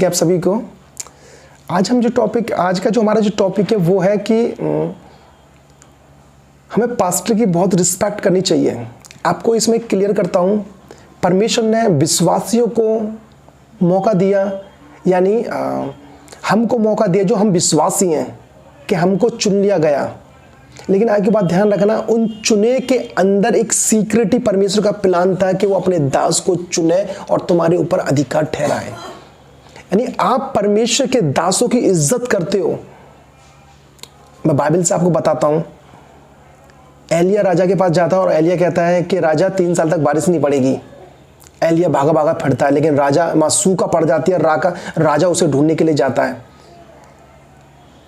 कि आप सभी को आज का जो हमारा टॉपिक है वो है कि हमें पास्टर की बहुत रिस्पेक्ट करनी चाहिए। आपको इसमें क्लियर करता हूँ, परमेश्वर ने विश्वासियों को मौका दिया, यानी हमको मौका दिया जो हम विश्वासी हैं कि हमको चुन लिया गया। लेकिन आगे बात ध्यान रखना, उन चुने के अंदर एक सीक्रेट ही परमेश्वर का प्लान था कि वो अपने दास को चुने और तुम्हारे ऊपर अधिकार ठहराए। यानी आप परमेश्वर के दासों की इज्जत करते हो। मैं बाइबल से आपको बताता हूं, एलिया राजा के पास जाता है और एलिया कहता है कि राजा 3 साल तक बारिश नहीं पड़ेगी। एलिया भागा भागा फिरता है, लेकिन राजा सूखा पड़ जाती है। राजा उसे ढूंढने के लिए जाता है।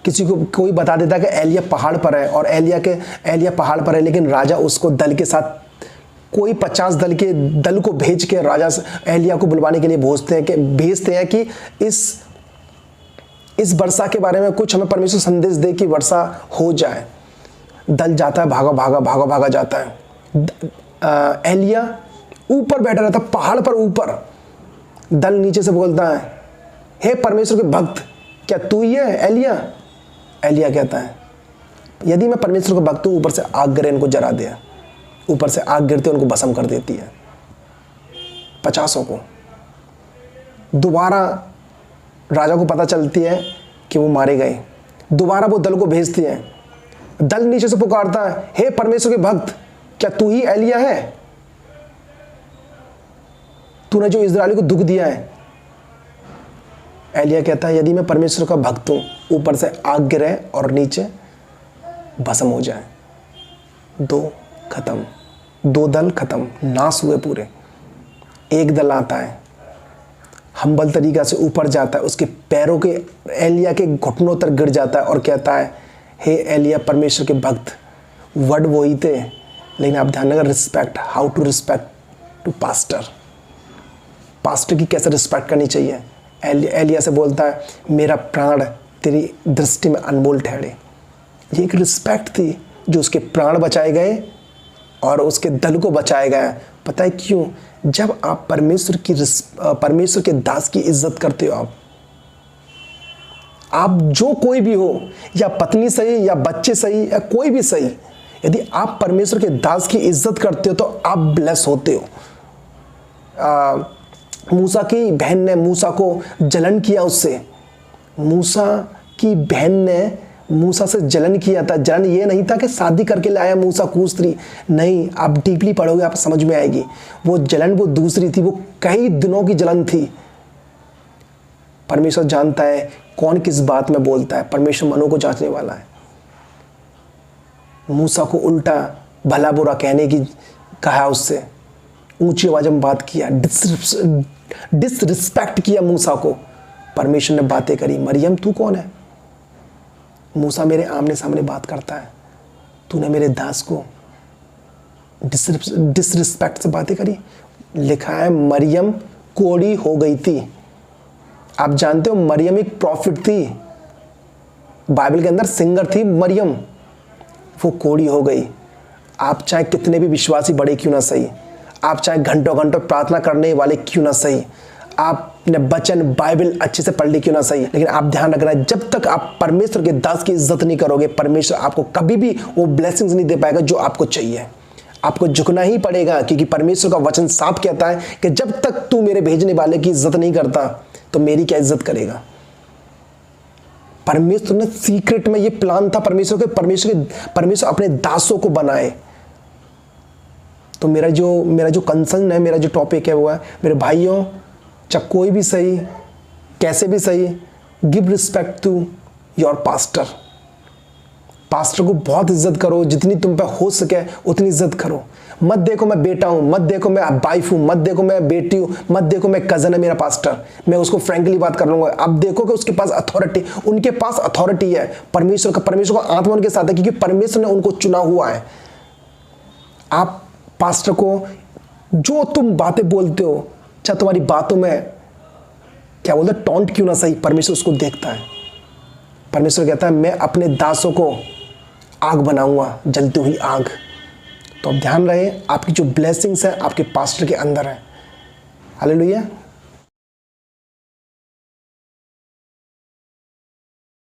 किसी को कोई बता देता है कि एलिया पहाड़ पर है, और एलिया पहाड़ पर है, लेकिन राजा उसको दल के साथ कोई 50 दल को भेज के राजा एलिया को बुलवाने के लिए भेजते हैं कि इस वर्षा के बारे में कुछ हमें परमेश्वर संदेश दे कि वर्षा हो जाए। दल जाता है, भागा भागा जाता है। एलिया ऊपर बैठा रहता, पहाड़ पर ऊपर। दल नीचे से बोलता है, हे परमेश्वर के भक्त, क्या तू ही है एलिया? एलिया कहता है, यदि मैं परमेश्वर का भक्त हूं, ऊपर से आग गिरे इनको जरा दे। ऊपर से आग गिरते उनको भस्म कर देती है, 50 को। दोबारा राजा को पता चलती है कि वो मारे गए। दोबारा वो दल को भेजती है। दल नीचे से पुकारता है, हे परमेश्वर के भक्त, क्या तू ही एलिया है? तूने जो इस्राएली को दुख दिया है। एलिया कहता है, यदि मैं परमेश्वर का भक्त हूं, ऊपर से आग गिरे और नीचे भस्म हो जाए। 2 दल खत्म, नाश हुए पूरे। एक दल आता है, हम्बल तरीका से ऊपर जाता है, उसके पैरों के एलिया के घुटनों तक गिर जाता है और कहता है, हे एलिया परमेश्वर के भक्त। वर्ड वही थे, लेकिन आप ध्यान रखना, respect, how to respect to pastor की कैसे रिस्पेक्ट करनी चाहिए। एलिया से बोलता है, मेरा प्राण तेरी दृष्टि में अनमोल ठहरे। ये एक रिस्पेक्ट थी जो उसके प्राण बचाए गए और उसके दल को बचाया गया। पता है क्यों? जब आप परमेश्वर के दास की इज्जत करते हो, आप जो कोई भी हो, या पत्नी सही या बच्चे सही या कोई भी सही, यदि आप परमेश्वर के दास की इज्जत करते हो तो आप ब्लेस होते हो। मूसा की बहन ने मूसा को जलन किया, उससे मूसा की बहन ने मूसा से जलन किया था। जलन ये नहीं था कि शादी करके लाया मूसा कूस्त्री, नहीं, आप डीपली पढ़ोगे आप समझ में आएगी। वो जलन वो दूसरी थी, वो कई दिनों की जलन थी। परमेश्वर जानता है कौन किस बात में बोलता है। परमेश्वर मनों को जांचने वाला है। मूसा को उल्टा भला बुरा कहने की कहा, उससे ऊंची आवाज में बात किया, डिसरिस्पेक्ट किया मूसा को। परमेश्वर ने बातें करी, मरियम तू कौन है? मूसा मेरे आमने सामने बात करता है, तूने मेरे दास को डिसरिस्पेक्ट से बातें करी। लिखा है मरियम कोड़ी हो गई थी। आप जानते हो मरियम एक प्रॉफिट थी, बाइबल के अंदर सिंगर थी मरियम। वो कोड़ी हो गई। आप चाहे कितने भी विश्वासी बड़े क्यों ना सही, आप चाहे घंटों घंटों प्रार्थना करने वाले क्यों ना सही, आपने वचन बाइबल अच्छे से पढ़ ली क्यों ना सही, लेकिन आप ध्यान रखना, जब तक आप परमेश्वर के दास की इज्जत नहीं करोगे, परमेश्वर आपको कभी भी वो ब्लेसिंग्स नहीं दे पाएगा जो आपको चाहिए। आपको झुकना ही पड़ेगा, क्योंकि परमेश्वर का वचन साफ कहता है कि जब तक तू मेरे भेजने वाले की इज्जत नहीं करता तो मेरी क्या इज्जत करेगा। परमेश्वर ने सीक्रेट में ये प्लान था परमेश्वर अपने दासों को बनाए। तो मेरा जो कंसर्न है, मेरा जो टॉपिक है वो है, मेरे भाइयों, चाहे कोई भी सही, कैसे भी सही, give respect to your pastor. Pastor को बहुत इज्जत करो, जितनी तुम पे हो सके उतनी इज्जत करो। मत देखो मैं बेटा हूं, मत देखो मैं वाइफ हूं, मत देखो मैं बेटी हूं, मत देखो मैं कजन है मेरा पास्टर, मैं उसको फ्रैंकली बात कर लूंगा। आप देखो कि उसके पास अथॉरिटी, उनके पास अथॉरिटी है। परमेश्वर का आत्मा उनके साथ है, क्योंकि परमेश्वर ने उनको चुना हुआ है। आप पास्टर को जो तुम बातें बोलते हो, चाहे तुम्हारी बातों में क्या बोलते हैं टॉन्ट क्यों ना सही, परमेश्वर उसको देखता है। परमेश्वर कहता है मैं अपने दासों को आग बनाऊंगा, जलती हुई आग। तो अब ध्यान रहे, आपकी जो ब्लेसिंग्स है आपके पास्टर के अंदर है। हालेलुया।